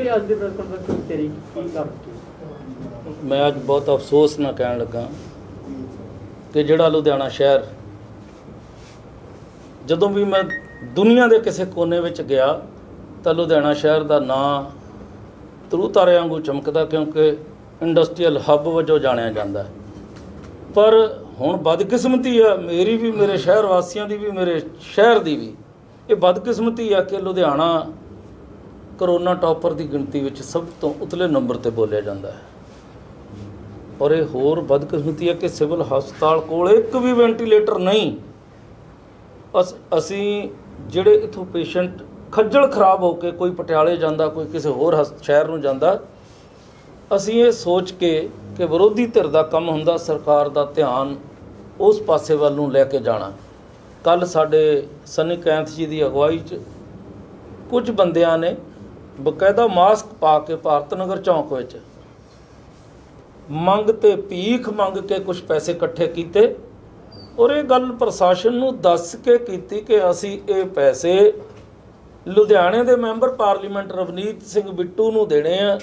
कि अज की press conference तेरी की कर मैं अज बहुत अफसोस ना कह लगा कि जिहड़ा लुधियाना शहर जदों भी मैं दुनिया के किसी कोने में गया तो लुधियाना शहर का नां तरू तारे वांगू चमकदा, क्योंकि इंडस्ट्रीयल हब वजों जानिया जाता है। पर हुण बदकिस्मती है मेरी भी, मेरे शहर वासियों की भी, मेरे शहर की भी, ये बदकिस्मती है कि लुधियाना करोना टॉपर की गिनती में सब तो उतले नंबर पर बोलिया जाता है। और ये होर बदकिस्मती है कि सिविल हस्पताल कोल एक भी वेंटीलेटर नहीं। असी जिहड़े इत्थों पेशेंट खज्जल खराब होकर कोई पटियाले जाता, कोई किसी होर शहर नूं जाता, असी ये सोच के कि विरोधी धिर का काम हुंदा सरकार का ध्यान उस पासे वल नूं लैके जाना। कल साडे सनी कैंथ जी की अगवाई च कुछ बंदियां ने बकायदा मास्क पा के भारत नगर चौंक विच मंग ते भीख मंग के कुछ पैसे इकट्ठे किए और ये गल प्रशासन नूं दस के कीती कि असी ये पैसे लुधियाने के मैंबर पार्लीमेंट रवनीत सिंह बिट्टू नूं देने आ।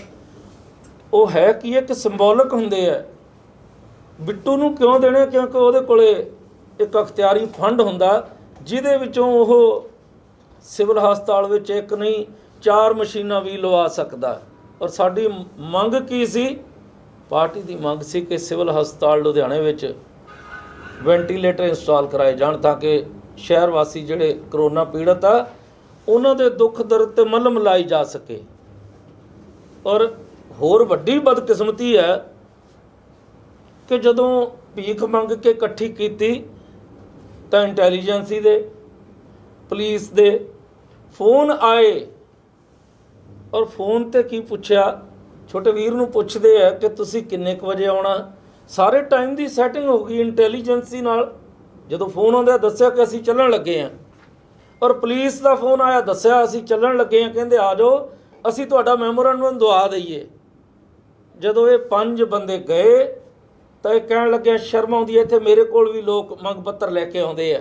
वो है कि एक संबोलिक हुंदे है। बिट्टू नूं क्यों देने? क्योंकि उहदे कोले एक अख्तियारी फंड हुंदा जिहदे विचों ओह सिविल हस्पताल विच एक नहीं 4 मशीनां भी लवा सकदा। और साडी मंग की सी? पार्टी की मंग सी कि सिविल हस्पताल लुधियाने विच वेंटीलेटर इंस्टॉल कराए जाण ताकि शहर वासी जिहड़े करोना पीड़ित आ उन्हां दे दुख दर्द ते मलम लाई जा सके। और होर वड्डी बदकिस्मती है कि जदों भीख मंग के इकट्ठी कीती तां इंटैलीजेंसी दे पुलिस दे फोन आए और फोन ते की पुछया, छोटे वीर नूं पुछदे है कि तुसीं किन्ने क वजे आउणा। सारे टाइम की सैटिंग हो गई इंटैलीजेंसी नाल। जदों फोन आउंदा दस्सिया कि असीं चलण लगे हैं, और पुलिस का फोन आया दस्सिया असीं चलण लगे हैं, कहंदे आ जाओ असीं तुहाडा मैमोरेंडम दवा दईए। जदों ये 5 बंदे गए तो यह कहण लगे शर्म आउंदी है, इत्थे मेरे कोल भी लोग मंग पत्तर लैके आउंदे आ,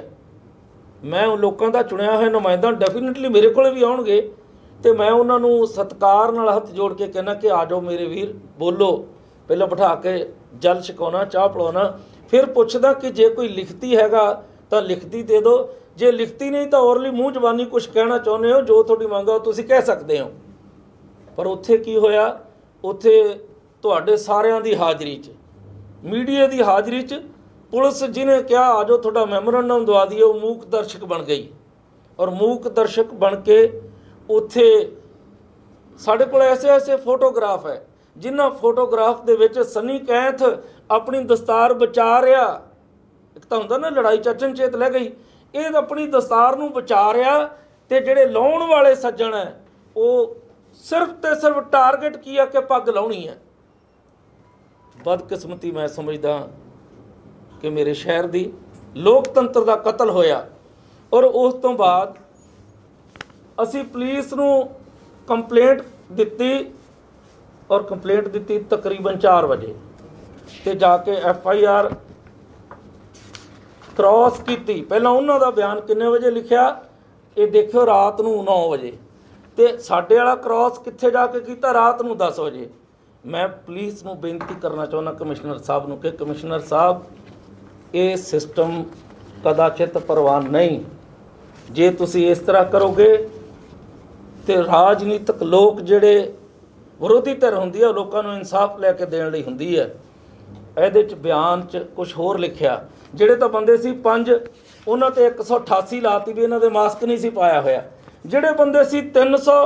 मैं लोगों का चुनिया होया नुमाइंदा डेफिनेटली मेरे को भी आउणगे तो मैं उन्होंने सत्कार नाल हथ जोड़ के कहना कि आ जाओ मेरे वीर बोलो। पहले बिठा के जल छकाउणा, चाह पिलाउणा, फिर पुछदा कि जे कोई लिखती हैगा तो लिखती दे दो, जे लिखती नहीं तो ओरली मूँह जबानी कुछ कहना चाहुंदे हो जो तुहाडी मंग आ तुसीं कह सकते हो। पर उत्थे की होया? उत्थे तुहाडे सारियां दी हाज़री च, मीडिया की हाज़री च पुलिस जिन्हें कहा आ जाओ थोड़ा मैमोरेंडम दवा दिए वो मूक दर्शक बन गई। और मूक दर्शक बन के उत्थे साढ़े को ऐसे ऐसे फोटोग्राफ है जिन्हों फोटोग्राफ दे विच सनी कैंथ अपनी दस्तार बचा रहा। एक तो होंदा ना लड़ाई चचन चेत लै गई, ये अपनी दस्तार नूं बचा रहा ते जिहड़े लाउण वाले सज्जण है वो सिर्फ ते सिर्फ टारगेट की है कि पग लाउणी है। बदकिस्मती मैं समझदा कि मेरे शहर की लोकतंत्र का कतल होया। और उस तो बाद असी पुलिस नूं कंप्लेंट दिती और कंप्लेंट दिती तकरीबन 4 बजे ते जाके FIR क्रॉस की। पहला उन्हों का बयान किन्ने बजे लिखा ये देखियो रात नूं 9 बजे, तो साडे वाला क्रॉस कित्थे जाके कीता रात नूं 10 बजे। मैं पुलिस नूं बेनती करना चाहुंदा कमिश्नर साहब नूं कि कमिश्नर साहब ये सिस्टम कदाचित प्रवान नहीं, जे तुसी इस तरह करोगे तो राजनीतिक लोग जिहड़े विरोधी धिर हुंदी है लोगों को इंसाफ लैके देण लई हुंदी है। ਇਹਦੇ ਚ बयान च कुछ होर लिखिया, ਜਿਹੜੇ ਤਾਂ ਬੰਦੇ ਸੀ 5 ਉਹਨਾਂ ਤੇ 188 ਲਾਤੀ ਵੀ ਇਹਨਾਂ ਦੇ ਮਾਸਕ ਨਹੀਂ ਸੀ ਪਾਇਆ ਹੋਇਆ। ਜਿਹੜੇ ਬੰਦੇ ਸੀ 300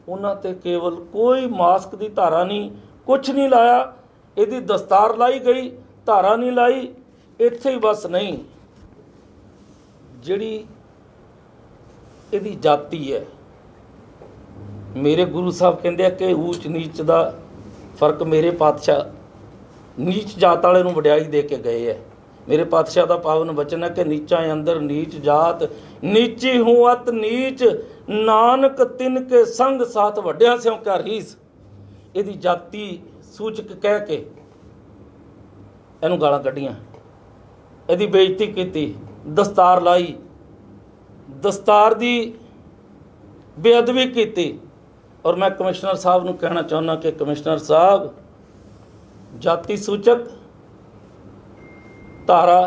ਉਹਨਾਂ ਤੇ केवल कोई मास्क की धारा नहीं, कुछ नहीं लाया। ਇਹਦੀ दस्तार लाई गई, धारा नहीं लाई। ਇੱਥੇ ही बस नहीं, ਜਿਹੜੀ ਇਹਦੀ जाति है, मेरे गुरु साहब कहते हैं कि ऊच नीच का फर्क मेरे पातशाह नीच जात वाले नूं वडियाई दे के गए है। मेरे पातशाह का पावन वचन है कि नीचा अंदर नीच जात, नीची हूँ अत नीच, नानक तिन के संग साथ वड्या स्यों क्या रीस। यदी जाति सूचक कह के इनू गालां कढ़ियां, यदी बेइज्जती की, दस्तार लाई, दस्तार की बेअदबी की, और मैं कमिश्नर साहब ਨੂੰ कहना चाहुंदा कि कमिश्नर साहब जाति सूचक धारा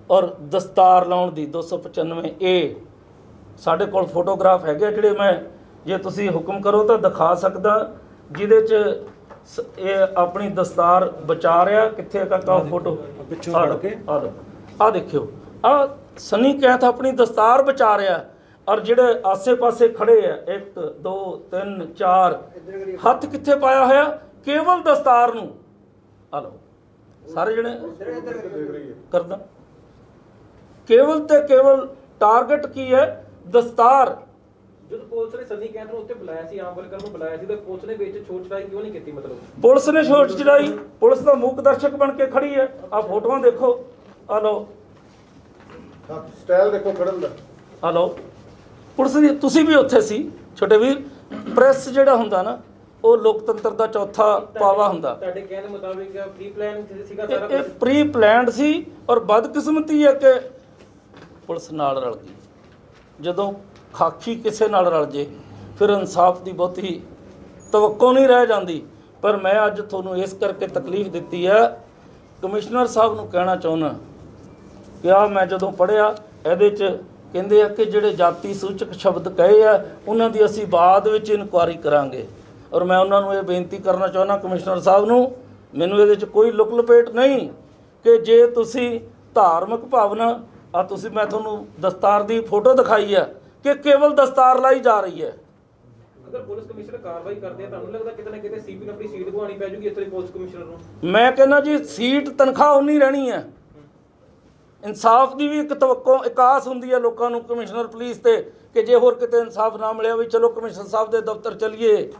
और दस्तार लाउण दी 295 ए साढ़े कोल फोटोग्राफ है जिहड़े मैं जे तुसी हुक्म करो तो दिखा सकदा जिहदे च ये अपनी दस्तार बचा रहा कित्थे का फोटो आ देखियो आ सनी कैथ अपनी दस्तार बचा रहा और जिहड़े आसे पासे खड़े है 1 2 3 4 हथ कित्थे पाया होया केवल दस्तार नूं आ लो सारे जने करदा केवल ते केवल टारगेट की है दस्तार ਜਦੋਂ ਪੁਲਿਸ ਨੇ ਸਨੀ ਕੈਂਥ ਨੂੰ ਉੱਤੇ ਬੁਲਾਇਆ ਸੀ ਆਮ ਵਰਕਰ ਨੂੰ ਬੁਲਾਇਆ ਸੀ ਤਾਂ ਪੁਲਿਸ ਨੇ ਵਿੱਚ ਛੋਟ ਛੜਾਈ ਕਿਉਂ ਨਹੀਂ ਕੀਤੀ ਮਤਲਬ ਪੁਲਿਸ ਨੇ ਛੋਟ ਛੜਾਈ ਪੁਲਿਸ ਦਾ ਮੂਕ ਦਰਸ਼ਕ ਬਣ ਕੇ ਖੜੀ ਹੈ ਆ ਫੋਟੋਆਂ ਦੇਖੋ ਆ ਲਓ ਸਟਾਈਲ ਦੇਖੋ ਖੜਨ ਦਾ ਆ ਲਓ ਪੁਲਿਸ ਦੀ ਤੁਸੀਂ ਵੀ ਉੱਥੇ ਸੀ ਛੋਟੇ ਵੀਰ ਪ੍ਰੈਸ ਜਿਹੜਾ ਹੁੰਦਾ ਨਾ ਉਹ ਲੋਕਤੰਤਰ ਦਾ ਚੌਥਾ ਪਾਵਾ ਹੁੰਦਾ ਤੁਹਾਡੇ ਕਹਿਣ ਦੇ ਮੁਤਾਬਿਕ ਪ੍ਰੀ ਪਲਾਨ ਸੀਗਾ ਸਾਰਾ ਇਹ ਪ੍ਰੀ ਪਲਾਨਡ ਸੀ ਔਰ ਬਦਕਿਸਮਤੀ ਹੈ ਕਿ ਪੁਲਿਸ ਨਾਲ ਰਲ ਗਈ ਜਦੋਂ ਖਾਕੀ ਕਿਸੇ ਨਾਲ ਰਲ ਜੇ ਫਿਰ ਇਨਸਾਫ ਦੀ ਬਹੁਤੀ ਤਵੱਕੋ ਨਹੀਂ ਰਹਿ ਜਾਂਦੀ ਪਰ ਮੈਂ ਅੱਜ ਤੁਹਾਨੂੰ ਇਸ ਕਰਕੇ ਤਕਲੀਫ ਦਿੱਤੀ ਹੈ ਕਮਿਸ਼ਨਰ ਸਾਹਿਬ ਨੂੰ ਕਹਿਣਾ ਚਾਹੁੰਦਾ ਕਿ ਆ ਮੈਂ ਜਦੋਂ ਪੜ੍ਹਿਆ ਇਹਦੇ 'ਚ ਕਹਿੰਦੇ ਆ ਕਿ ਜਿਹੜੇ ਜਾਤੀ ਸੂਚਕ ਸ਼ਬਦ ਕਹੇ ਆ ਉਹਨਾਂ ਦੀ ਅਸੀਂ ਬਾਅਦ ਵਿੱਚ ਇਨਕੁਆਇਰੀ ਕਰਾਂਗੇ ਔਰ ਮੈਂ ਉਹਨਾਂ ਨੂੰ ਇਹ ਬੇਨਤੀ ਕਰਨਾ ਚਾਹੁੰਦਾ ਕਮਿਸ਼ਨਰ ਸਾਹਿਬ ਨੂੰ ਮੈਨੂੰ ਇਹਦੇ 'ਚ ਕੋਈ ਲੁਕ ਲਪੇਟ ਨਹੀਂ ਕਿ ਜੇ ਤੁਸੀਂ ਧਾਰਮਿਕ ਭਾਵਨਾ ਆ ਤੁਸੀਂ ਮੈਂ ਤੁਹਾਨੂੰ ਦਸਤਾਰ ਦੀ ਫੋਟੋ ਦਿਖਾਈ ਆ ਕਿ ਕੇਵਲ ਦਸਤਾਰ ਲਾਈ ਜਾ ਰਹੀ ਹੈ ਅਗਰ ਪੁਲਿਸ ਕਮਿਸ਼ਨਰ ਕਾਰਵਾਈ ਕਰਦੇ ਆ ਤੁਹਾਨੂੰ ਲੱਗਦਾ ਕਿਤੇ ਨਾ ਕਿਤੇ ਸੀਪੀ ਨੂੰ ਆਪਣੀ ਸੀਟ ਗਵਾਉਣੀ ਪੈ ਜੂਗੀ ਇਸ ਤਰ੍ਹਾਂ ਪੁਲਿਸ ਕਮਿਸ਼ਨਰ ਨੂੰ ਮੈਂ ਕਹਿੰਦਾ ਜੀ ਸੀਟ ਤਨਖਾਹ ਉਨੀ ਰਹਿਣੀ ਹੈ ਇਨਸਾਫ ਦੀ ਵੀ ਇੱਕ ਤਵੱਕੋ ਇੱਕ ਆਸ ਹੁੰਦੀ ਹੈ ਲੋਕਾਂ ਨੂੰ ਕਮਿਸ਼ਨਰ ਪੁਲਿਸ ਤੇ ਕਿ ਜੇ ਹੋਰ ਕਿਤੇ ਇਨਸਾਫ ਨਾ ਮਿਲਿਆ ਵੀ ਚਲੋ ਕਮਿਸ਼ਨਰ ਸਾਹਿਬ ਦੇ ਦਫ਼ਤਰ ਚਲੀਏ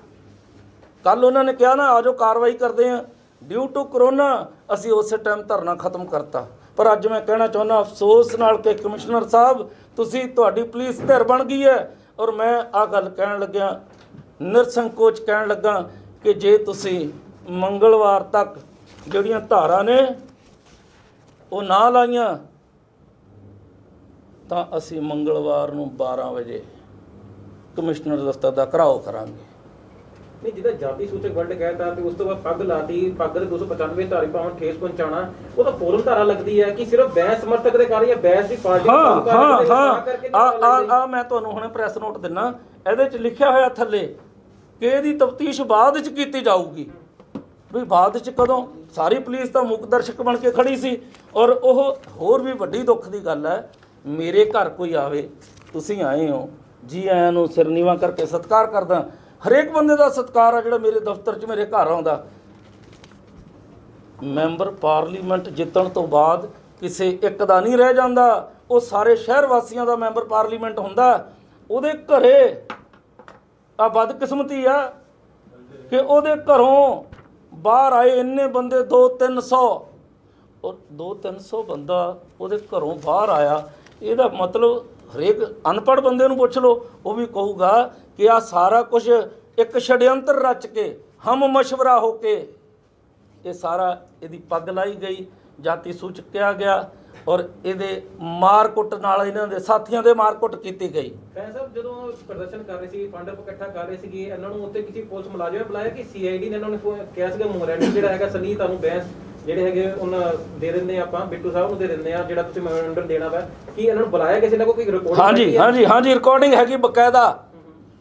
ਕੱਲ ਉਹਨਾਂ ਨੇ ਕਿਹਾ ਨਾ ਆਜੋ ਕਾਰਵਾਈ ਕਰਦੇ ਆ ਡਿਊ ਟੂ ਕਰੋਨਾ ਅਸੀਂ ਉਸੇ ਟਾਈਮ ਧਰਨਾ ਖਤਮ ਕਰਤਾ ਪਰ ਅੱਜ ਮੈਂ ਕਹਿਣਾ ਚਾਹੁੰਦਾ ਅਫਸੋਸ ਨਾਲ ਕਿ ਕਮਿਸ਼ਨਰ ਸਾਹਿਬ ਤੁਸੀਂ ਤੁਹਾਡੀ ਪੁਲਿਸ ਧਿਰ ਬਣ ਗਈ ਹੈ ਔਰ ਮੈਂ ਆ ਗੱਲ ਕਹਿਣ ਲੱਗਿਆ ਨਿਰਸੰਕੋਚ ਕਹਿਣ ਲੱਗਾ ਕਿ ਜੇ ਤੁਸੀਂ ਮੰਗਲਵਾਰ ਤੱਕ ਜਿਹੜੀਆਂ ਧਾਰਾਂ ਨੇ ਉਹ ਨਾ ਲਾਈਆਂ ਤਾਂ ਅਸੀਂ ਮੰਗਲਵਾਰ ਨੂੰ 12 ਵਜੇ ਕਮਿਸ਼ਨਰ ਦਫ਼ਤਰ ਦਾ ਘਰਾਓ ਕਰਾਂਗੇ ਨਹੀਂ ਜਿਹਦਾ ਜਾਤੀ ਸੂਚਕ ਵਰਡ ਕਹਿਤਾ ਤੇ ਉਸ ਤੋਂ ਬਾਅਦ ਪੱਗ ਲਾਤੀ ਪੱਗ ਦੇ 295 ਧਾਰੀ ਪਾਉਣ ਠੇਸ ਪਹੁੰਚਾਉਣਾ ਉਹ ਤਾਂ ਫੋਰਨ ਧਾਰਾ ਲੱਗਦੀ ਹੈ ਕਿ ਸਿਰਫ ਬੈਂਸ ਸਮਰਥਕ ਦੇ ਕਾਰਨ ਜਾਂ ਬੈਂਸ ਦੀ ਪਾਰਟੀ ਹਾਂ ਮੈਂ ਤੁਹਾਨੂੰ ਹੁਣੇ ਪ੍ਰੈਸ ਨੋਟ ਦਿੰਨਾ ਇਹਦੇ 'ਚ ਲਿਖਿਆ ਹੋਇਆ ਥੱਲੇ ਕਿ ਇਹਦੀ ਤਫਤੀਸ਼ ਬਾਅਦ 'ਚ ਕੀਤੀ ਜਾਊਗੀ ਵੀ ਬਾਅਦ 'ਚ ਕਦੋਂ ਸਾਰੀ ਪੁਲਿਸ ਤਾਂ ਮੁੱਖ ਦਰਸ਼ਕ ਬਣ ਕੇ ਖੜੀ ਸੀ ਔਰ ਉਹ ਹੋਰ ਵੀ ਵੱਡੀ ਦੁੱਖ ਦੀ ਗੱਲ ਹੈ ਮੇਰੇ ਘਰ ਕੋਈ ਆਵੇ ਤੁਸੀਂ ਆਏ ਹੋ ਜੀ ਆਇਆਂ ਨੂੰ ਸਿਰ ਨੀਵਾਂ ਕਰਕੇ ਸਤਿਕਾਰ ਕਰਦਾ ਹਰੇਕ ਬੰਦੇ ਦਾ ਸਤਿਕਾਰ ਆ ਜਿਹੜਾ ਮੇਰੇ ਦਫ਼ਤਰ 'ਚ ਮੇਰੇ ਘਰ ਆਉਂਦਾ ਮੈਂਬਰ ਪਾਰਲੀਮੈਂਟ ਜਿੱਤਣ ਤੋਂ ਬਾਅਦ ਕਿਸੇ ਇੱਕ ਦਾ ਨਹੀਂ ਰਹਿ ਜਾਂਦਾ ਉਹ ਸਾਰੇ ਸ਼ਹਿਰ ਵਾਸੀਆਂ ਦਾ ਮੈਂਬਰ ਪਾਰਲੀਮੈਂਟ ਹੁੰਦਾ ਉਹਦੇ ਘਰੇ ਆ ਬਦਕਿਸਮਤੀ ਆ ਕਿ ਉਹਦੇ ਘਰੋਂ ਬਾਹਰ ਆਏ ਇੰਨੇ ਬੰਦੇ 200-300 ਔਰ 200-300 ਬੰਦਾ ਉਹਦੇ ਘਰੋਂ ਬਾਹਰ ਆਇਆ ਇਹਦਾ ਮਤਲਬ ਹਰੇਕ ਅਨਪੜ੍ਹ ਬੰਦੇ ਨੂੰ ਪੁੱਛ ਲਓ ਉਹ ਵੀ ਕਹੂਗਾ ਕਿ ਆ ਸਾਰਾ ਕੁਝ ਇੱਕ ਛੜਯੰਤਰ ਰਚ ਕੇ ਹਮ ਮਸ਼ਵਰਾ ਹੋ ਕੇ ਇਹ ਸਾਰਾ ਇਹਦੀ ਪੱਗ ਲਾਈ ਗਈ ਜਾਤੀ ਸੂਚਕ ਕਿਹਾ ਗਿਆ ਔਰ ਇਹਦੇ ਮਾਰਕੁੱਟ ਨਾਲ ਇਹਨਾਂ ਦੇ ਸਾਥੀਆਂ ਦੇ ਮਾਰਕੁੱਟ ਕੀਤੀ ਗਈ ਫੈਨ ਸਾਹਿਬ ਜਦੋਂ ਪ੍ਰਦਰਸ਼ਨ ਕਰ ਰਹੇ ਸੀ ਫੰਡ ਇਕੱਠਾ ਕਰ ਰਹੇ ਸੀਗੇ ਇਹਨਾਂ ਨੂੰ ਉੱਤੇ ਕਿਸੇ ਪੁਲਿਸ ਮੁਲਾਜ਼ਮ ਨੇ ਬੁਲਾਇਆ ਕਿ ਸੀਆਈਡੀ ਨੇ ਇਹਨਾਂ ਨੂੰ ਕਿਹਾ ਸੀਗਾ ਮੋਰੈਂਡ ਜਿਹੜਾ ਹੈਗਾ ਸਨੀ ਤੁਹਾਨੂੰ ਬੈਂਸ ਜਿਹੜੇ ਹੈਗੇ ਉਹਨਾਂ ਦੇ ਦਿੰਦੇ ਆਪਾਂ ਬਿੱਟੂ ਸਾਹਿਬ ਨੂੰ ਦੇ ਦਿੰਦੇ ਆ ਜਿਹੜਾ ਤੁਸੀਂ ਮੈਮੋਰੈਂਡਮ ਦੇਣਾ ਵਾ ਕਿ ਇਹਨਾਂ ਨੂੰ ਬੁਲਾਇਆ ਕਿਸੇ ਨੇ ਕੋਈ ਰਿਕਾਰਡਿੰਗ ਹਾਂਜੀ ਰਿਕਾਰਡਿੰਗ ਹੈਗੀ ਬਕਾਇਦਾ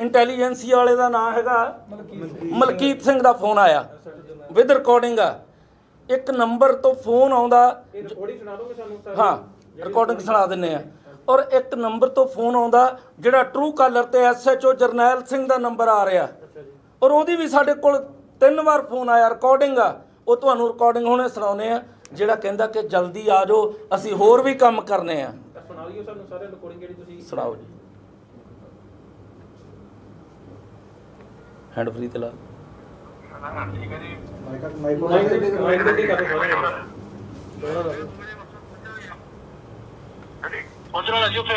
ਇੰਟੈਲੀਜੈਂਸੀ ਵਾਲੇ ਦਾ ਨਾਮ ਹੈਗਾ ਮਲਕੀਤ ਸਿੰਘ ਦਾ ਫੋਨ ਆਇਆ ਵਿਦ ਰਿਕਾਰਡਿੰਗ ਆ ਇੱਕ ਨੰਬਰ ਤੋਂ ਫੋਨ ਆਉਂਦਾ ਰਿਕਾਰਡਿੰਗ ਸੁਣਾ ਦੋਗੇ ਸਾਨੂੰ ਹਾਂ ਰਿਕਾਰਡਿੰਗ ਸੁਣਾ ਦਿੰਨੇ ਆ ਔਰ ਇੱਕ ਨੰਬਰ ਤੋਂ ਫੋਨ ਆਉਂਦਾ ਜਿਹੜਾ ਟਰੂ ਕਾਲਰ ਤੇ ਐਸਐਚਓ ਜਰਨੈਲ ਸਿੰਘ ਦਾ ਨੰਬਰ ਆ ਰਿਹਾ ਔਰ ਉਹਦੀ ਵੀ ਸਾਡੇ ਕੋਲ 3 ਵਾਰ ਫੋਨ ਆਇਆ ਰਿਕਾਰਡਿੰਗ ਆ ਉਹ ਤੁਹਾਨੂੰ ਰਿਕਾਰਡਿੰਗ ਹੁਣੇ ਸੁਣਾਉਨੇ ਆ ਜਿਹੜਾ ਕਹਿੰਦਾ ਕਿ ਜਲਦੀ ਆ ਜਾਓ ਅਸੀਂ ਹੋਰ ਵੀ ਕੰਮ ਕਰਨੇ ਆ ਸੁਣਾ ਲਿਓ ਸਾਨੂੰ ਸਾਰੇ ਰਿਕਾਰਡਿੰਗ ਜਿਹੜੀ ਤੁਸੀਂ ਸੁਣਾਓ ਜੀ ਹੈਂਡ ਫ੍ਰੀ ਤੇ ਲਾ ਠੀਕ ਹੈ ਜੀ ਮਾਈਕ ਦੇ ਕੀ ਕਰ ਰਹੇ ਹੋ ਪਹੁੰਚ ਰਿਹਾ ਜੀ ਉੱਥੇ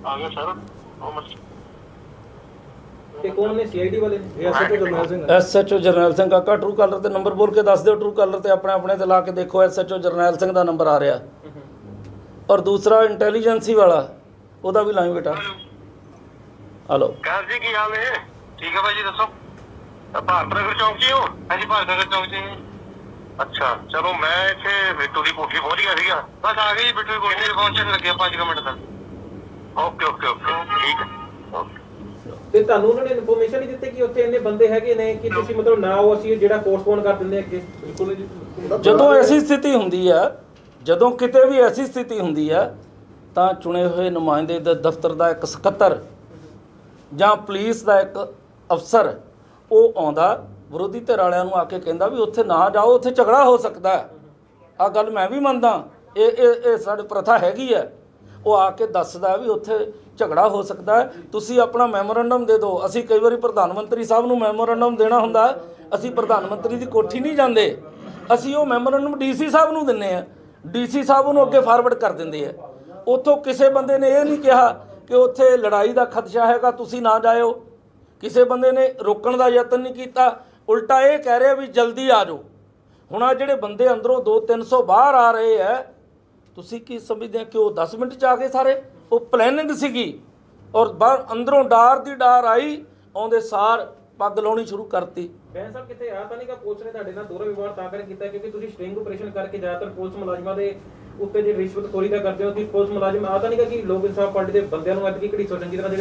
ਆ ਗਿਆ ਸਰ ਤੇ ਕੌਣ ਨੇ ਸੀਆਈਡੀ ਵਾਲੇ ਨੇ SHO Jarnail Singh Kaka true collar ਤੇ ਨੰਬਰ ਬੋਲ ਕੇ ਦੱਸ ਦਿਓ ਟਰੂ ਕਾਲਰ ਤੇ ਆਪਣੇ ਤੇ ਲਾ ਕੇ ਦੇਖੋ ਐਸਐਚਓ ਜਰਨੈਲ ਸਿੰਘ ਦਾ ਨੰਬਰ ਆ ਰਿਹਾ ਔਰ ਦੂਸਰਾ ਇੰਟੈਲੀਜੈਂਸੀ ਵਾਲਾ ਉਹਦਾ ਵੀ ਲਾਈਂ ਬੇਟਾ ਹਲੋ ਕਹਿ ਜੀ ਕੀ ਹਾਲ ਹੈ? ਠੀਕ ਹੈ ਭਾਈ ਜੀ, ਦੱਸੋ। ਭਾਰਤ ਨਗਰ ਚੌਂਕ 'ਚ ਹੀ ਹੋ? ਹਾਂਜੀ, ਭਾਰਤ ਨਗਰ ਚੌਂਕ 'ਚ ਹੀ। ਅੱਛਾ, ਚਲੋ ਮੈਂ ਇੱਥੇ ਬਿੱਟੂ ਦੀ ਕੋਠੀ ਪਹੁੰਚ ਗਿਆ ਸੀਗਾ। ਬਸ ਆ ਗਈ ਜੀ ਬਿੱਟੂ ਦੀ ਕੋਠੀ ਤੇ ਪਹੁੰਚਣ ਲੱਗੇ 5 ਮਿੰਟ ਤੱਕ। ਓਕੇ ਓਕੇ ਓਕੇ, ਠੀਕ ਹੈ, ਓਕੇ। ਤੇ ਤੁਹਾਨੂੰ ਉਹਨਾਂ ਨੇ ਇਨਫੋਰਮੇਸ਼ਨ ਨਹੀਂ ਦਿੱਤੀ ਕਿ ਉੱਥੇ ਇੰਨੇ ਬੰਦੇ ਹੈਗੇ ਨੇ ਕਿ ਤੁਸੀਂ ਮਤਲਬ ਨਾ ਆਓ, ਅਸੀਂ ਜਿਹੜਾ ਪੋਸਟਪੋਨ ਕਰ ਦਿੰਦੇ ਅੱਗੇ? ਬਿਲਕੁਲ ਜੀ। ਜਦੋਂ ਐਸੀ ਸਥਿਤੀ ਹੁੰਦੀ ਆ, ਜਦੋਂ ਕਿਤੇ ਵੀ ਐਸੀ ਸਥਿਤੀ ਹੁੰਦੀ ਆ ਤਾਂ ਚੁਣੇ ਹੋਏ ਨੁਮਾਇੰਦੇ ਦੇ ਦਫ਼ਤਰ ਦਾ ਇੱਕ ਸਕੱਤਰ ਜਾਂ ਪੁਲਿਸ ਦਾ ਇੱਕ ਅਫਸਰ ਉਹ ਆਉਂਦਾ, ਵਿਰੋਧੀ ਧਿਰ ਵਾਲਿਆਂ ਨੂੰ ਆ ਕੇ ਕਹਿੰਦਾ ਵੀ ਉੱਥੇ ਨਾ ਜਾਓ, ਉੱਥੇ ਝਗੜਾ ਹੋ ਸਕਦਾ ਹੈ। ਆਹ ਗੱਲ ਮੈਂ ਵੀ ਮੰਨਦਾ, ਇਹ ਸਾਡੀ ਪ੍ਰਥਾ ਹੈਗੀ ਹੈ। ਉਹ ਆ ਕੇ ਦੱਸਦਾ ਵੀ ਉੱਥੇ ਝਗੜਾ ਹੋ ਸਕਦਾ ਹੈ, ਤੁਸੀਂ ਆਪਣਾ ਮੈਮੋਰੰਡਮ ਦੇ ਦਿਓ। ਅਸੀਂ ਕਈ ਵਾਰੀ ਪ੍ਰਧਾਨ ਮੰਤਰੀ ਸਾਹਿਬ ਨੂੰ ਮੈਮੋਰੰਡਮ ਦੇਣਾ ਹੁੰਦਾ, ਅਸੀਂ ਪ੍ਰਧਾਨ ਮੰਤਰੀ ਦੀ ਕੋਠੀ ਨਹੀਂ ਜਾਂਦੇ, ਅਸੀਂ ਉਹ ਮੈਮੋਰੰਡਮ ਡੀਸੀ ਸਾਹਿਬ ਨੂੰ ਦਿੰਦੇ ਆ। ਡੀਸੀ ਸਾਹਿਬ ਉਹਨੂੰ ਅੱਗੇ ਫਾਰਵਰਡ ਕਰ ਦਿੰਦੇ ਆ। ਉੱਥੋਂ ਕਿਸੇ ਬੰਦੇ ਨੇ ਇਹ ਨਹੀਂ ਕਿਹਾ ਕਿ ਉੱਥੇ ਲੜਾਈ ਦਾ ਖਦਸ਼ਾ ਹੈਗਾ, ਤੁਸੀਂ ਨਾ ਜਾਇਓ। ਕਿਸੇ ਬੰਦੇ ਨੇ ਰੋਕਣ ਦਾ ਯਤਨ ਨਹੀਂ ਕੀਤਾ, ਉਲਟਾ ਇਹ ਕਹਿ ਰਿਹਾ ਵੀ ਜਲਦੀ ਆ ਜਾਓ। ਹੁਣ ਆ ਜਿਹੜੇ ਬੰਦੇ ਅੰਦਰੋਂ 200-300 ਬਾਹਰ ਆ ਰਹੇ ਹੈ, ਤੁਸੀਂ ਕੀ ਸਮਝਦੇ ਆ ਕਿ ਉਹ 10 ਮਿੰਟ 'ਚ ਆ ਗਏ ਸਾਰੇ? ਉਹ ਪਲੈਨਿੰਗ ਸੀਗੀ। ਔਰ ਬਾਹਰ ਅੰਦਰੋਂ ਡਾਰ ਦੀ ਡਾਰ ਆਈ, ਆਉਂਦੇ ਸਾਰ ਪੱਗ ਲਾਉਣੀ ਸ਼ੁਰੂ ਕਰਤੀ। ਬੈਂਸ ਸਾਹਿਬ ਕਿਤੇ ਆ ਤਾਂ ਨਹੀਂ ਕਿ ਪੁਲਿਸ ਨੇ ਤੁਹਾਡੇ ਨਾਲ ਦੋਹਰਾ ਵਿਵਹਾਰ ਤਾਂ ਕਰਕੇ ਕੀਤਾ ਕਿਉਂਕਿ ਤੁਸੀਂ ਸਟ੍ਰਿੰਗ ਆਪਰੇਸ਼ਨ ਕਰਕੇ ਜ਼ਿਆਦਾਤਰ ਪੁਲਿਸ ਮੁਲਾਜ਼ਮਾਂ ਦੇ ਉੱਤੇ ਜੇ ਰਿਸ਼ਵਤਖੋਰੀ ਦਾ ਕਰਦੇ ਹੋ ਕਿ ਪੁਲਿਸ ਮੁਲਾਜ਼ਮ ਆ ਤਾਂ ਨਹੀਂ ਕਿ ਲੋਕ ਇਨਸਾਫ ਪਾਰਟੀ ਦੇ ਬੰਦਿਆਂ ਨੂੰ ਅੱਜ ਦੀ ਘੜੀ ਚੰਗੀ ਤਰ੍ਹਾਂ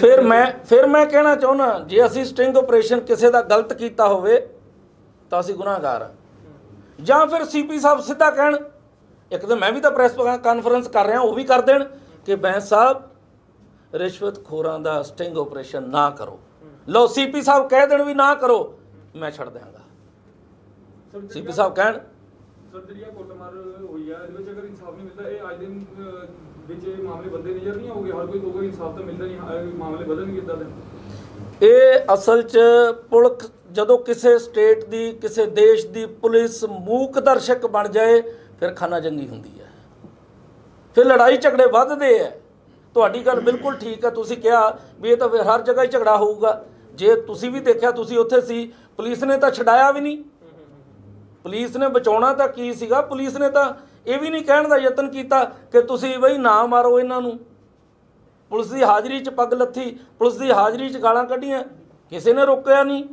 ਫਿਰ ਮੈਂ ਕਹਿਣਾ ਚਾਹੁੰਦਾ, ਜੇ ਅਸੀਂ ਸਟ੍ਰਿੰਗ ਆਪਰੇਸ਼ਨ ਕਿਸੇ ਦਾ ਗਲਤ ਕੀਤਾ ਹੋਵੇ ਤਾਂ ਅਸੀਂ ਗੁਨਾਹਗਾਰ ਹਾਂ। ਜਾਂ ਫਿਰ ਸੀਪੀ ਸਾਹਿਬ ਸਿੱਧਾ ਕਹਿਣ, ਇੱਕ ਤਾਂ ਮੈਂ ਵੀ ਤਾਂ ਪ੍ਰੈਸ ਕਾਨਫਰੰਸ ਕਰ ਰਿਹਾ, ਉਹ ਵੀ ਕਰ ਦੇਣ ਕਿ ਬੈਂਸ ਸਾਹਿਬ ਰਿਸ਼ਵਤਖੋਰਾਂ ਦਾ ਸਟਿੰਗ ਆਪਰੇਸ਼ਨ ਨਾ ਕਰੋ। ਲਓ ਸੀਪੀ ਸਾਹਿਬ ਕਹਿ ਦੇਣ ਵੀ ਨਾ ਕਰੋ, ਮੈਂ ਛੱਡ ਦਿਆਂਗਾ। ਸੀਪੀ ਸਾਹਿਬ ਕਹਿਣ ਸਰ ਜਿਹੜੀ ਆ ਕੁੱਟਮਾਰ ਹੋਈ ਆ, ਇਹਦੇ ਵਿੱਚ ਅਗਰ ਇਨਸਾਫ ਨਹੀਂ ਮਿਲਦਾ, ਇਹ ਅੱਜ ਦੇ ਵਿੱਚ ਇਹ ਮਾਮਲੇ ਬੰਦੇ ਨਜ਼ਰ ਨਹੀਂ ਆਉਗੇ? ਹਰ ਕੋਈ ਕਹੂਗਾ ਇਨਸਾਫ ਤਾਂ ਮਿਲਦਾ ਨਹੀਂ, ਮਾਮਲੇ ਵਧਣਗੇ ਇੱਦਾਂ ਦੇ। ਇਹ ਅਸਲ 'ਚ ਪੁਲਿਸ ਜਦੋਂ ਕਿਸੇ ਸਟੇਟ ਦੀ, ਕਿਸੇ ਦੇਸ਼ ਦੀ ਪੁਲਿਸ ਮੂਕ ਦਰਸ਼ਕ ਬਣ ਜਾਏ ਫਿਰ ਖਾਨਾ ਜੰਗੀ ਹੁੰਦੀ ਹੈ, ਫਿਰ ਲੜਾਈ ਝਗੜੇ ਵੱਧਦੇ ਹੈ। ਤੁਹਾਡੀ ਗੱਲ ਬਿਲਕੁਲ ਠੀਕ ਹੈ, ਤੁਸੀਂ ਕਿਹਾ ਵੀ ਇਹ ਤਾਂ ਫਿਰ ਹਰ ਜਗ੍ਹਾ ਹੀ ਝਗੜਾ ਹੋਊਗਾ। ਜੇ ਤੁਸੀਂ ਵੀ ਦੇਖਿਆ, ਤੁਸੀਂ ਉੱਥੇ ਸੀ, ਪੁਲਿਸ ਨੇ ਤਾਂ ਛਡਾਇਆ ਵੀ ਨਹੀਂ। ਪੁਲਿਸ ਨੇ ਬਚਾਉਣਾ ਤਾਂ ਕੀ ਸੀਗਾ, ਪੁਲਿਸ ਨੇ ਤਾਂ ਇਹ ਵੀ ਨਹੀਂ ਕਹਿਣ ਦਾ ਯਤਨ ਕੀਤਾ ਕਿ ਤੁਸੀਂ ਬਈ ਨਾ ਮਾਰੋ ਇਹਨਾਂ ਨੂੰ। ਪੁਲਿਸ ਦੀ ਹਾਜ਼ਰੀ 'ਚ ਪੱਗ ਲੱਥੀ, ਪੁਲਿਸ ਦੀ ਹਾਜ਼ਰੀ 'ਚ ਗਾਲਾਂ ਕੱਢੀਆਂ, ਕਿਸੇ ਨੇ ਰੋਕਿਆ ਨਹੀਂ।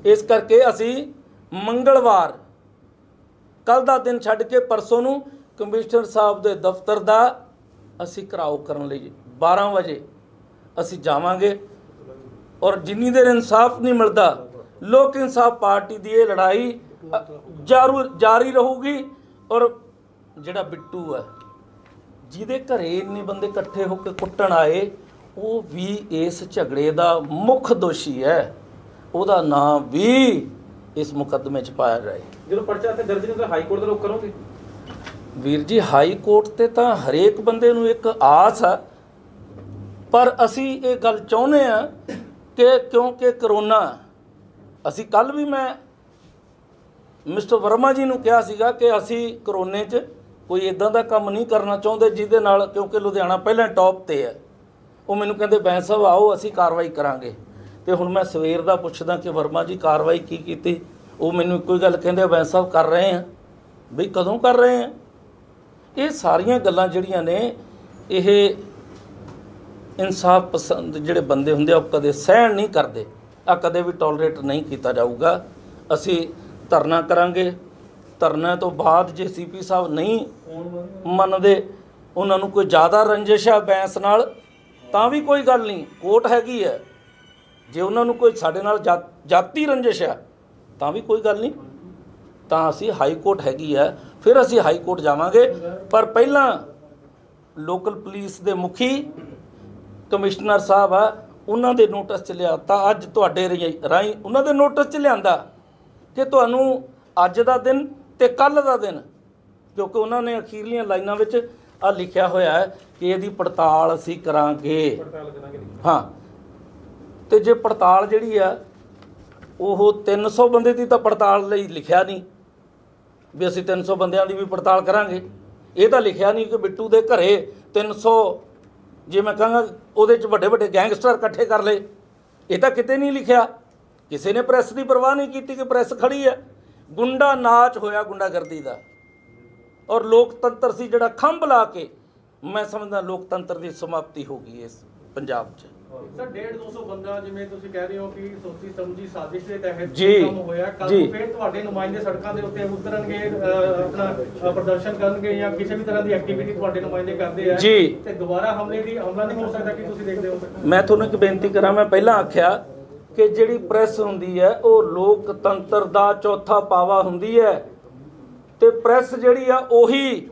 ਇਸ ਕਰਕੇ ਅਸੀਂ ਮੰਗਲਵਾਰ, ਕੱਲ ਦਾ ਦਿਨ ਛੱਡ ਕੇ ਪਰਸੋਂ ਨੂੰ ਕਮਿਸ਼ਨਰ ਸਾਹਿਬ ਦੇ ਦਫ਼ਤਰ ਦਾ ਅਸੀਂ ਘਿਰਾਓ ਕਰਨ ਲਈ 12 ਵਜੇ ਅਸੀਂ ਜਾਵਾਂਗੇ। ਔਰ ਜਿੰਨੀ ਦੇਰ ਇਨਸਾਫ ਨਹੀਂ ਮਿਲਦਾ, ਲੋਕ ਇਨਸਾਫ ਪਾਰਟੀ ਦੀ ਇਹ ਲੜਾਈ ਜਾਰੀ ਰਹੂਗੀ। ਔਰ ਜਿਹੜਾ ਬਿੱਟੂ ਹੈ, ਜਿਹਦੇ ਘਰੇ ਇੰਨੇ ਬੰਦੇ ਇਕੱਠੇ ਹੋ ਕੇ ਕੁੱਟਣ ਆਏ, ਉਹ ਵੀ ਇਸ ਝਗੜੇ ਦਾ ਮੁੱਖ ਦੋਸ਼ੀ ਹੈ। ਉਹਦਾ ਨਾਂ ਵੀ ਇਸ ਮੁਕੱਦਮੇ 'ਚ ਪਾਇਆ ਜਾਏ। ਜਦੋਂ ਪਰਚਾ ਇੱਥੇ ਦਰਜ ਨਹੀਂ ਤਾਂ ਹਾਈ ਕੋਰਟ ਦਾ ਰੁਖ ਕਰੋਗੇ? ਵੀਰ ਜੀ, ਹਾਈ ਕੋਰਟ ਤੇ ਤਾਂ ਹਰੇਕ ਬੰਦੇ ਨੂੰ ਇੱਕ ਆਸ ਆ, ਪਰ ਅਸੀਂ ਇਹ ਗੱਲ ਚਾਹੁੰਦੇ ਆ ਕਿ ਕਿਉਂਕਿ ਕਰੋਨਾ, ਅਸੀਂ ਕੱਲ ਵੀ ਮੈਂ ਮਿਸਟਰ ਵਰਮਾ ਜੀ ਨੂੰ ਕਿਹਾ ਸੀਗਾ ਕਿ ਅਸੀਂ ਕਰੋਨੇ 'ਚ ਕੋਈ ਇਦਾਂ ਦਾ ਕੰਮ ਨਹੀਂ ਕਰਨਾ ਚਾਹੁੰਦੇ ਜਿਹਦੇ ਨਾਲ, ਕਿਉਂਕਿ ਲੁਧਿਆਣਾ ਪਹਿਲਾਂ ਟੌਪ ਤੇ ਹੈ। ਉਹ ਮੈਨੂੰ ਕਹਿੰਦੇ ਬੈਂਸ ਸਾਹਿਬ ਆਓ ਅਸੀਂ ਕਾਰਵਾਈ ਕਰਾਂਗੇ। ਤੇ ਹੁਣ ਮੈਂ ਸਵੇਰ ਦਾ ਪੁੱਛਦਾ ਕਿ ਵਰਮਾ ਜੀ ਕਾਰਵਾਈ ਕੀ ਕੀਤੀ? ਉਹ ਮੈਨੂੰ ਇੱਕੋ ਹੀ ਗੱਲ ਕਹਿੰਦੇ, ਬੈਂਸ ਸਾਹਿਬ ਕਰ ਰਹੇ ਆ। ਬਈ ਕਦੋਂ ਕਰ ਰਹੇ ਆ? ਇਹ ਸਾਰੀਆਂ ਗੱਲਾਂ ਜਿਹੜੀਆਂ ਨੇ, ਇਹ ਇਨਸਾਫ ਪਸੰਦ ਜਿਹੜੇ ਬੰਦੇ ਹੁੰਦੇ ਆ ਉਹ ਕਦੇ ਸਹਿਣ ਨਹੀਂ ਕਰਦੇ, ਆ ਕਦੇ ਵੀ ਟੋਲਰੇਟ ਨਹੀਂ ਕੀਤਾ ਜਾਊਗਾ। ਅਸੀਂ ਧਰਨਾ ਕਰਾਂਗੇ। ਧਰਨੇ ਤੋਂ ਬਾਅਦ ਜੇ ਸੀਪੀ ਸਾਹਿਬ ਨਹੀਂ ਮੰਨਦੇ, ਉਹਨਾਂ ਨੂੰ ਕੋਈ ਜ਼ਿਆਦਾ ਰੰਜਿਸ਼ ਹੈ ਬੈਂਸ ਨਾਲ, ਤਾਂ ਵੀ ਕੋਈ ਗੱਲ ਨਹੀਂ, ਕੋਰਟ ਹੈਗੀ ਹੈ। ਜੇ ਉਹਨਾਂ ਨੂੰ ਕੋਈ ਸਾਡੇ ਨਾਲ ਜਾਤੀ ਰੰਜਿਸ਼ ਹੈ ਤਾਂ ਵੀ ਕੋਈ ਗੱਲ ਨਹੀਂ, ਤਾਂ ਅਸੀਂ ਹਾਈ ਕੋਰਟ ਹੈਗੀ ਹੈ, ਫਿਰ ਅਸੀਂ ਹਾਈ ਕੋਰਟ ਜਾਵਾਂਗੇ। ਪਰ ਪਹਿਲਾਂ ਲੋਕਲ ਪੁਲਿਸ ਦੇ ਮੁਖੀ ਕਮਿਸ਼ਨਰ ਸਾਹਿਬ ਆ, ਉਹਨਾਂ ਦੇ ਨੋਟਿਸ 'ਚ ਲਿਆ ਤਾਂ ਅੱਜ ਤੁਹਾਡੇ ਰਾਹੀਂ ਉਹਨਾਂ ਦੇ ਨੋਟਿਸ 'ਚ ਲਿਆਂਦਾ ਕਿ ਤੁਹਾਨੂੰ ਅੱਜ ਦਾ ਦਿਨ ਤੇ ਕੱਲ੍ਹ ਦਾ ਦਿਨ, ਕਿਉਂਕਿ ਉਹਨਾਂ ਨੇ ਅਖੀਰਲੀਆਂ ਲਾਈਨਾਂ ਵਿੱਚ ਆ ਲਿਖਿਆ ਹੋਇਆ ਹੈ ਕਿ ਇਹਦੀ ਪੜਤਾਲ ਅਸੀਂ ਕਰਾਂਗੇ। ਹਾਂ, ਤੇ ਜੇ ਪੜਤਾਲ ਜਿਹੜੀ ਆ ਉਹ 300 ਬੰਦੇ ਦੀ ਤਾਂ ਪੜਤਾਲ ਲਈ ਲਿਖਿਆ ਨਹੀਂ ਵੀ ਅਸੀਂ 300 ਬੰਦਿਆਂ ਦੀ ਵੀ ਪੜਤਾਲ ਕਰਾਂਗੇ। ਇਹ ਤਾਂ ਲਿਖਿਆ ਨਹੀਂ ਕਿ ਬਿੱਟੂ ਦੇ ਘਰੇ 300, ਜੇ ਮੈਂ ਕਹਾਂਗਾ ਉਹਦੇ 'ਚ ਵੱਡੇ ਵੱਡੇ ਗੈਂਗਸਟਰ ਇਕੱਠੇ ਕਰ ਲਏ, ਇਹ ਤਾਂ ਕਿਤੇ ਨਹੀਂ ਲਿਖਿਆ। ਕਿਸੇ ਨੇ ਪ੍ਰੈਸ ਦੀ ਪਰਵਾਹ ਨਹੀਂ ਕੀਤੀ ਕਿ ਪ੍ਰੈਸ ਖੜੀ ਹੈ। ਗੁੰਡਾ ਨਾਚ ਹੋਇਆ ਗੁੰਡਾਗਰਦੀ ਦਾ, ਔਰ ਲੋਕਤੰਤਰ ਸੀ ਜਿਹੜਾ ਖੰਭ ਲਾ ਕੇ, ਮੈਂ ਸਮਝਦਾ ਲੋਕਤੰਤਰ ਦੀ ਸਮਾਪਤੀ ਹੋ ਗਈ ਇਸ ਪੰਜਾਬ 'ਚ। ਸਰ 150-200 ਬੰਦਾ ਜਿਵੇਂ ਤੁਸੀਂ ਕਹਿ ਰਹੇ ਹੋ ਕਿ ਸੋਚੀ ਸਮਝੀ ਸਾਜ਼ਿਸ਼ ਦੇ ਤਹਿਤ ਜੀ, ਕੰਮ ਹੋਇਆ, ਕੱਲ ਜੀ। ਨੂੰ ਫਿਰ ਤੁਹਾਡੇ ਨੁਮਾਇੰਦੇ ਸੜਕਾਂ ਦੇ ਉੱਤੇ ਉਤਰਨਗੇ, ਆਪਣਾ ਪ੍ਰਦਰਸ਼ਨ ਕਰਨਗੇ ਜਾਂ ਕਿਸੇ ਵੀ ਤਰ੍ਹਾਂ ਦੀ ਐਕਟੀਵਿਟੀ ਤੁਹਾਡੇ ਨੁਮਾਇੰਦੇ ਕਰਦੇ ਆ ਜੀ। ਤੇ ਦੁਬਾਰਾ ਹਮਲਾ ਨਹੀਂ ਹੋ ਸਕਦਾ ਕਿ ਤੁਸੀਂ ਦੇਖਦੇ ਹੋ? ਮੈਂ ਤੁਹਾਨੂੰ ਇੱਕ ਬੇਨਤੀ ਕਰਾਂ, ਮੈਂ ਪਹਿਲਾਂ ਆਖਿਆ ਕਿ ਜਿਹੜੀ ਪ੍ਰੈਸ ਹੁੰਦੀ ਹੈ ਉਹ ਲੋਕਤੰਤਰ ਦਾ ਚੌਥਾ ਪਾਵਾ ਹੁੰਦੀ ਹੈ, ਤੇ ਪ੍ਰੈਸ ਜਿਹੜੀ ਆ ਉਹੀ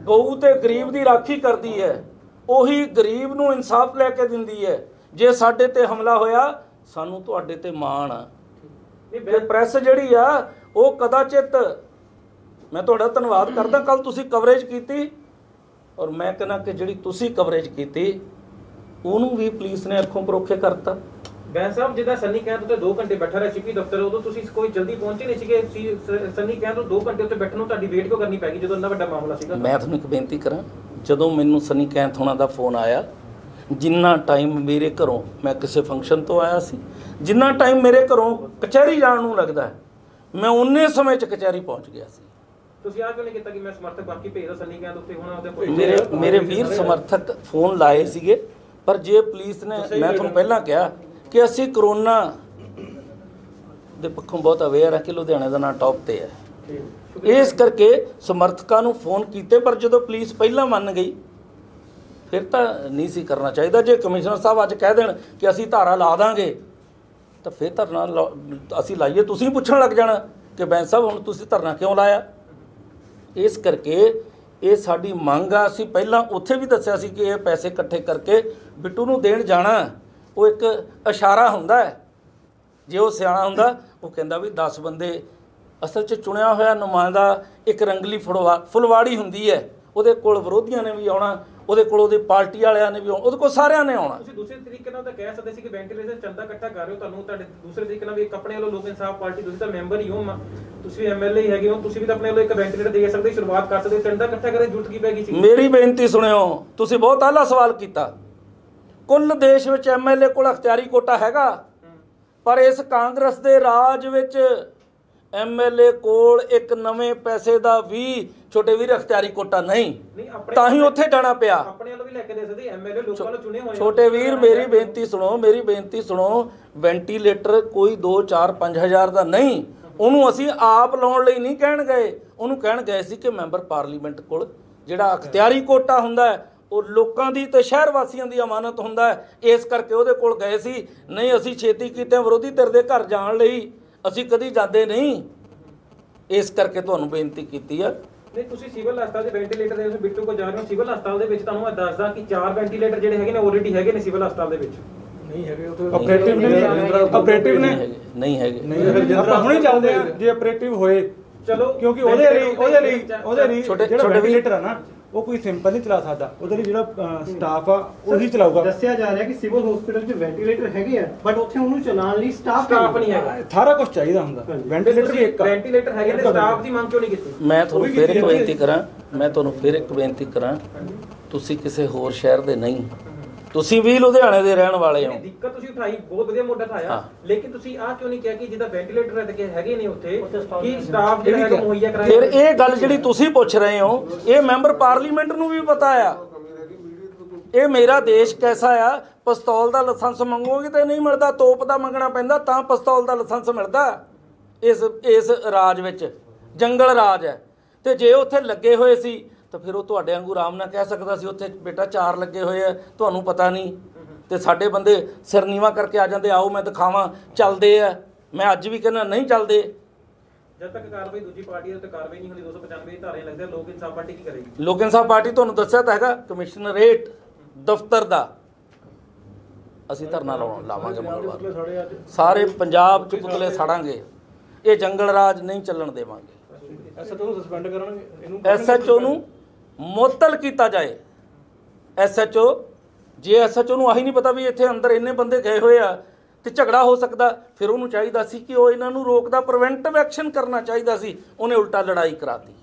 ਗਊ ਤੇ ਗਰੀਬ ਦੀ ਰਾਖੀ ਕਰਦੀ ਹੈ, ਉਹੀ ਗਰੀਬ ਨੂੰ ਇਨਸਾਫ ਲੈ ਕੇ ਦਿੰਦੀ ਹੈ। ਜੇ ਸਾਡੇ ਤੇ ਹਮਲਾ ਹੋਇਆ, ਸਾਨੂੰ ਤੁਹਾਡੇ ਤੇ ਮਾਣ ਆ। ਇਹ ਪ੍ਰੈਸ ਜਿਹੜੀ ਆ ਉਹ ਕਦਾਚਿਤ, ਮੈਂ ਤੁਹਾਡਾ ਧੰਨਵਾਦ ਕਰਦਾ, ਕੱਲ ਤੁਸੀਂ ਕਵਰੇਜ ਕੀਤੀ, ਔਰ ਮੈਂ ਕਹਿੰਦਾ ਕਿ ਜਿਹੜੀ ਤੁਸੀਂ ਕਵਰੇਜ ਕੀਤੀ ਉਹਨੂੰ ਵੀ ਪੁਲਿਸ ਨੇ ਅੱਖੋਂ ਪਰੋਖੇ ਕਰਤਾ। ਬੈਂਸ ਸਾਹਿਬ, ਜਿੱਦਾਂ ਸੰਨੀ ਕਹਿਣ ਤੋਂ 2 ਘੰਟੇ ਬੈਠਾ ਰਿਹਾ ਸਿਪੀ ਦਫ਼ਤਰ, ਉਦੋਂ ਤੁਸੀਂ ਕੋਈ ਜਲਦੀ ਪਹੁੰਚੇ ਨਹੀਂ ਸੀਗੇ? ਸੰਨੀ ਕਹਿਣ ਤੋਂ 2 ਘੰਟੇ ਉੱਤੇ ਬੈਠਣ ਨੂੰ ਤੁਹਾਡੀ ਵੇਟ ਕਿਉਂ ਕਰਨੀ ਪੈ ਗਈ ਜਦੋਂ ਇੰਨਾ ਵੱਡਾ ਮਾਮਲਾ ਸੀਗਾ? ਮੈਂ ਤੁਹਾਨੂੰ ਇੱਕ ਬੇਨਤੀ ਕਰਾਂ, ਜਦੋਂ ਮੈਨੂੰ ਸਨੀ ਕੈਂਥ ਹੋਣਾ ਦਾ ਫੋਨ ਆਇਆ, ਜਿੰਨਾ ਟਾਈਮ ਮੇਰੇ ਘਰੋਂ, ਮੈਂ ਕਿਸੇ ਫੰਕਸ਼ਨ ਤੋਂ ਆਇਆ ਸੀ, ਜਿੰਨਾ ਟਾਈਮ ਮੇਰੇ ਘਰੋਂ ਕਚਹਿਰੀ ਜਾਣ ਨੂੰ ਲੱਗਦਾ ਹੈ, ਮੈਂ ਉਨੇ ਸਮੇਂ 'ਚ ਕਚਹਿਰੀ ਪਹੁੰਚ ਗਿਆ ਸੀ। ਤੁਸੀਂ ਆਹ ਕਿਉਂ ਨਹੀਂ ਕੀਤਾ ਕਿ ਮੈਂ ਸਮਰਥਕ ਬਾਕੀ ਭੇਜਦਾ ਸੰਨੀ ਕਹਿਣ ਉੱਤੇ ਹੋਣਾ ਉਹਦੇ ਮੇਰੇ ਵੀਰ ਸਮਰਥਕ ਫੋਨ ਲਾਏ ਸੀਗੇ, ਪਰ ਜੇ ਪੁਲਿਸ ਨੇ, ਮੈਂ ਤੁਹਾਨੂੰ ਪਹਿਲਾਂ ਕਿਹਾ ਕਿ ਅਸੀਂ ਕਰੋਨਾ ਦੇ ਪੱਖੋਂ ਬਹੁਤ ਅਵੇਅਰ ਹੈ ਕਿ ਲੁਧਿਆਣੇ ਦਾ ਨਾਂ ਟੌਪ ਤੇ ਹੈ, ਇਸ ਕਰਕੇ ਸਮਰਥਕਾਂ ਨੂੰ ਫੋਨ ਕੀਤੇ, ਪਰ ਜਦੋਂ ਪੁਲਿਸ ਪਹਿਲਾਂ ਮੰਨ ਗਈ ਫਿਰ ਤਾਂ ਨਹੀਂ ਸੀ ਕਰਨਾ ਚਾਹੀਦਾ। ਜੇ ਕਮਿਸ਼ਨਰ ਸਾਹਿਬ ਅੱਜ ਕਹਿ ਦੇਣ ਕਿ ਅਸੀਂ ਧਾਰਾ ਲਾ ਦਾਂਗੇ ਤਾਂ ਫਿਰ ਧਰਨਾ ਅਸੀਂ ਲਾਈਏ, ਤੁਸੀਂ ਪੁੱਛਣ ਲੱਗ ਜਾਣਾ ਕਿ ਬੈਂਸ ਸਾਹਿਬ ਹੁਣ ਤੁਸੀਂ ਧਰਨਾ ਕਿਉਂ ਲਾਇਆ। ਇਸ ਕਰਕੇ ਇਹ ਸਾਡੀ ਮੰਗ ਆ। ਅਸੀਂ ਪਹਿਲਾਂ ਉੱਥੇ ਵੀ ਦੱਸਿਆ ਸੀ ਕਿ ਇਹ ਪੈਸੇ ਇਕੱਠੇ ਕਰਕੇ ਬਿੱਟੂ ਨੂੰ ਦੇਣ ਜਾਣਾ, ਉਹ ਇੱਕ ਇਸ਼ਾਰਾ ਹੁੰਦਾ ਹੈ। ਜੇ ਉਹ ਸਿਆਣਾ ਹੁੰਦਾ ਉਹ ਕਹਿੰਦਾ ਵੀ 10 ਬੰਦੇ, ਅਸਲ 'ਚ ਚੁਣਿਆ ਹੋਇਆ ਨੁਮਾਇੰਦਾ ਇੱਕ ਰੰਗਲੀ ਫੁਲਵਾੜੀ ਹੁੰਦੀ ਹੈ, ਉਹਦੇ ਕੋਲ ਵਿਰੋਧੀਆਂ ਨੇ ਵੀ ਆਉਣਾ, ਉਹਦੇ ਕੋਲ ਉਹਦੀ ਪਾਰਟੀ ਵਾਲਿਆਂ ਨੇ ਵੀ ਆਉਣਾ, ਉਹਦੇ ਕੋਲ ਸਾਰਿਆਂ ਨੇ ਆਉਣਾ। ਤੁਸੀਂ ਦੂਸਰੇ ਤਰੀਕੇ ਨਾਲ ਤਾਂ ਕਹਿ ਸਕਦੇ ਸੀ ਕਿ ਵੈਂਟੀਲੇਟਰ ਚੰਦਾ ਇਕੱਠਾ ਕਰ ਰਹੇ ਹੋ, ਤੁਹਾਨੂੰ ਤੁਹਾਡੇ ਦੂਸਰੇ ਤਰੀਕੇ ਨਾਲ ਵੀ ਇੱਕ ਆਪਣੇ ਵੱਲੋਂ ਲੋਕ ਇਨਸਾਫ ਪਾਰਟੀ, ਤੁਸੀਂ ਤਾਂ ਮੈਂਬਰ ਹੀ ਹੋ, ਤੁਸੀਂ ਐਮਐਲਏ ਹੀ ਹੈਗੇ ਹੋ, ਤੁਸੀਂ ਵੀ ਤਾਂ ਆਪਣੇ ਵੱਲੋਂ ਇੱਕ ਵੈਂਟੀਲੇਟਰ ਦੇ ਸਕਦੇ, ਸ਼ੁਰੂਆਤ ਕਰ ਸਕਦੇ, ਚੰਦਾ ਇਕੱਠਾ ਕਰੇ ਜੁੱਟ ਕੀ ਪੈ ਗਈ ਸੀ? ਮੇਰੀ ਬੇਨਤੀ ਸੁਣਿਓ, ਤੁਸੀਂ ਬਹੁਤ ਆਲਾ ਸਵਾਲ ਕੀਤਾ। ਕੁੱਲ ਦੇਸ਼ ਵਿੱਚ ਐਮਐਲਏ ਕੋਲ ਅਖਤਿਆਰੀ ਕੋਟਾ ਹੈਗਾ, ਪਰ ਇਸ ਕਾਂਗਰਸ ਦੇ ਰਾਜ ਵਿੱਚ ਐਮਐਲਏ ਕੋਲ ਇੱਕ ਨਵੇਂ ਪੈਸੇ ਦਾ ਵੀ, ਛੋਟੇ ਵੀਰ, ਅਖਤਿਆਰੀ ਕੋਟਾ ਨਹੀਂ, ਤਾਂ ਹੀ ਉੱਥੇ ਜਾਣਾ ਪਿਆ। ਆਪਣੇ ਵੱਲੋਂ ਵੀ ਲੈ ਕੇ ਦੇ ਸਕਦੇ, ਐਮਐਲਏ ਲੋਕਾਂ ਵੱਲੋਂ ਚੁਣੇ ਹੋਏ। ਛੋਟੇ ਵੀਰ, ਮੇਰੀ ਬੇਨਤੀ ਸੁਣੋ, ਵੈਂਟੀਲੇਟਰ ਕੋਈ 2, 4, 5 ਹਜ਼ਾਰ ਦਾ ਨਹੀਂ, ਉਹਨੂੰ ਅਸੀਂ ਆਪ ਲਾਉਣ ਲਈ ਨਹੀਂ ਕਹਿਣ ਗਏ, ਉਹਨੂੰ ਕਹਿਣ ਗਏ ਸੀ ਕਿ ਮੈਂਬਰ ਪਾਰਲੀਮੈਂਟ ਕੋਲ ਜਿਹੜਾ ਅਖਤਿਆਰੀ ਕੋਟਾ ਹੁੰਦਾ ਹੈ ਉਹ ਲੋਕਾਂ ਦੀ ਤੇ ਸ਼ਹਿਰ ਵਾਸੀਆਂ ਦੀ ਅਮਾਨਤ ਹੁੰਦਾ ਹੈ, ਇਸ ਕਰਕੇ ਉਹਦੇ ਕੋਲ ਗਏ ਸੀ। ਨਹੀਂ, ਅਸੀਂ ਛੇਤੀ ਕੀਤੇ ਵਿਰੋਧੀ ਧਿਰ ਦੇ ਘਰ ਜਾਣ ਲਈ, ਅਸੀਂ ਕਦੀ ਜਾਂਦੇ ਨਹੀਂ, ਇਸ ਕਰਕੇ ਤੁਹਾਨੂੰ ਬੇਨਤੀ ਕੀਤੀ ਆ। ਨਹੀਂ, ਤੁਸੀਂ ਸਿਵਲ ਹਸਪਤਾਲ ਦੇ ਵੈਂਟੀਲੇਟਰ ਦੇ ਵਿੱਚ ਬਿੱਟੂ ਕੋ ਜਾ ਰਹੇ ਹੋ, ਸਿਵਲ ਹਸਪਤਾਲ ਦੇ ਵਿੱਚ ਤੁਹਾਨੂੰ ਮੈਂ ਦੱਸਦਾ ਕਿ 4 ਵੈਂਟੀਲੇਟਰ ਜਿਹੜੇ ਹੈਗੇ ਨੇ ਆਲਰੇਡੀ ਹੈਗੇ ਨੇ ਸਿਵਲ ਹਸਪਤਾਲ ਦੇ ਵਿੱਚ। ਨਹੀਂ ਹੈਗੇ ਆਪਰੇਟਿਵ ਨਹੀਂ ਹੈਗੇ। ਆਪਾਂ ਹੁਣੇ ਚਾਹੁੰਦੇ ਆ ਜੇ ਆਪਰੇਟਿਵ ਹੋਏ, ਚਲੋ, ਕਿਉਂਕਿ ਉਹਦੇ ਲਈ ਜਿਹੜਾ ਵੈਂਟੀਲੇਟਰ ਆ ਨਾ, ਉਹ ਕੋਈ ਸਿੰਪਲ ਨਹੀਂ ਚਲਾ ਸਕਦਾ, ਉਹਦੇ ਲਈ ਜਿਹੜਾ ਸਟਾਫ ਆ ਉਹੀ ਚਲਾਊਗਾ। ਦੱਸਿਆ ਜਾ ਰਿਹਾ ਕਿ ਸਿਵਲ ਹਸਪੀਟਲ 'ਚ ਵੈਂਟੀਲੇਟਰ ਹੈਗੇ ਆ, ਬਟ ਉੱਥੇ ਉਹਨੂੰ ਚਲਾਉਣ ਲਈ ਸਟਾਫ ਨਹੀਂ ਹੈਗਾ, ਸਾਰਾ ਕੁਝ ਚਾਹੀਦਾ ਹੁੰਦਾ। ਵੈਂਟੀਲੇਟਰ ਵੀ ਇੱਕ ਵੈਂਟੀਲੇਟਰ ਹੈਗੇ ਨੇ, ਸਟਾਫ ਦੀ ਮੰਗ ਕਿਉਂ ਨਹੀਂ ਕੀਤੀ? ਮੈਂ ਤੁਹਾਨੂੰ ਫਿਰ ਇੱਕ ਬੇਨਤੀ ਕਰਾਂ, ਤੁਸੀਂ ਕਿਸੇ ਹੋਰ ਸ਼ਹਿਰ ਦੇ ਨਹੀਂ, ਤੁਸੀਂ ਵੀ ਲੁਧਿਆਣੇ ਦੇ ਰਹਿਣ ਵਾਲੇ ਹੋ। ਦਿੱਕਤ ਤੁਸੀਂ ਉਠਾਈ, ਬਹੁਤ ਵਧੀਆ ਮੁੱਦਾ ਉਠਾਇਆ, ਲੇਕਿਨ ਤੁਸੀਂ ਆਹ ਕਿਉਂ ਨਹੀਂ ਕਿਹਾ ਕਿ ਜਿਹਦਾ ਵੈਂਟੀਲੇਟਰ ਹੈਗੇ ਨੇ ਉੱਥੇ ਕੀ ਸਟਾਫ ਜਿਹੜਾ ਹੈਗਾ ਮੁਹੱਈਆ ਕਰਾਇਆ? ਫਿਰ ਇਹ ਗੱਲ ਜਿਹੜੀ ਤੁਸੀਂ ਪੁੱਛ ਰਹੇ ਹੋ, ਇਹ ਮੈਂਬਰ ਪਾਰਲੀਮੈਂਟ ਨੂੰ ਵੀ ਪਤਾ ਆ। ਇਹ ਮੇਰਾ ਦੇਸ਼ ਕੈਸਾ ਆ, ਪਿਸਤੌਲ ਦਾ ਲਾਇਸੈਂਸ ਮੰਗੋਗੇ ਤੇ ਨਹੀਂ ਮਿਲਦਾ, ਤੋਪ ਦਾ ਮੰਗਣਾ ਪੈਂਦਾ ਤਾਂ ਪਿਸਤੌਲ ਦਾ ਲਾਇਸੈਂਸ ਮਿਲਦਾ। ਇਸ ਰਾਜ ਵਿੱਚ ਜੰਗਲ ਰਾਜ ਹੈ, ਤੇ ਜੇ ਉੱਥੇ ਲੱਗੇ ਹੋਏ ਸੀ ਤਾਂ ਫਿਰ ਉਹ ਤੁਹਾਡੇ ਵਾਂਗੂ ਆਰਾਮ ਨਾਲ ਕਹਿ ਸਕਦਾ ਸੀ ਉੱਥੇ ਬੇਟਾ 4 ਲੱਗੇ ਹੋਏ ਆ, ਤੁਹਾਨੂੰ ਪਤਾ ਨਹੀਂ। ਤੇ ਸਾਡੇ ਬੰਦੇ ਸਿਰ ਨੀਵਾਂ ਕਰਕੇ ਆ ਜਾਂਦੇ, ਆਓ ਮੈਂ ਦਿਖਾਵਾਂ, ਚੱਲਦੇ ਆ। ਮੈਂ ਅੱਜ ਵੀ ਕਹਿੰਦਾ ਨਹੀਂ ਚੱਲਦੇ। ਜਦ ਤੱਕ ਕਾਰਵਾਈ ਦੂਜੀ ਪਾਰਟੀ ਦੇ ਉੱਤੇ ਕਾਰਵਾਈ ਨਹੀਂ ਹੁੰਦੀ, 295 ਧਾਰੇ ਲੱਗਦੇ, ਲੋਕ ਇਨਸਾਫ ਪਾਰਟੀ ਕੀ ਕਰੇਗੀ? ਲੋਕ ਇਨਸਾਫ ਪਾਰਟੀ ਤੁਹਾਨੂੰ ਦੱਸਿਆ ਤਾਂ ਹੈਗਾ, ਕਮਿਸ਼ਨਰੇਟ ਦਫ਼ਤਰ ਦਾ ਅਸੀਂ ਧਰਨਾ ਲਾਵਾਂਗੇ ਮੰਗਲਵਾਰ। ਸਾਰੇ ਪੰਜਾਬ 'ਚ ਪੁਤਲੇ ਸਾੜਾਂਗੇ, ਇਹ ਜੰਗਲ ਰਾਜ ਨਹੀਂ ਚੱਲਣ ਦੇਵਾਂਗੇ। ਐਸਐਚਓ ਨੂੰ ਸਸਪੈਂਡ ਕਰਨਗੇ, ਇਹਨੂੰ ਐਸਐਚਓ ਨੂੰ ਮੁਅੱਤਲ ਕੀਤਾ ਜਾਏ। ਜੇ ਐਸਐਚਓ ਨੂੰ ਆਹੀ ਨਹੀਂ ਪਤਾ ਵੀ ਇੱਥੇ ਅੰਦਰ ਇੰਨੇ ਬੰਦੇ ਗਏ ਹੋਏ ਆ ਤੇ ਝਗੜਾ ਹੋ ਸਕਦਾ, ਫਿਰ ਉਹਨੂੰ ਚਾਹੀਦਾ ਸੀ ਕਿ ਉਹ ਇਹਨਾਂ ਨੂੰ ਰੋਕਦਾ, ਪ੍ਰੀਵੈਂਟਿਵ ਐਕਸ਼ਨ ਕਰਨਾ ਚਾਹੀਦਾ ਸੀ, ਉਹਨੇ ਉਲਟਾ ਲੜਾਈ ਕਰਾਤੀ।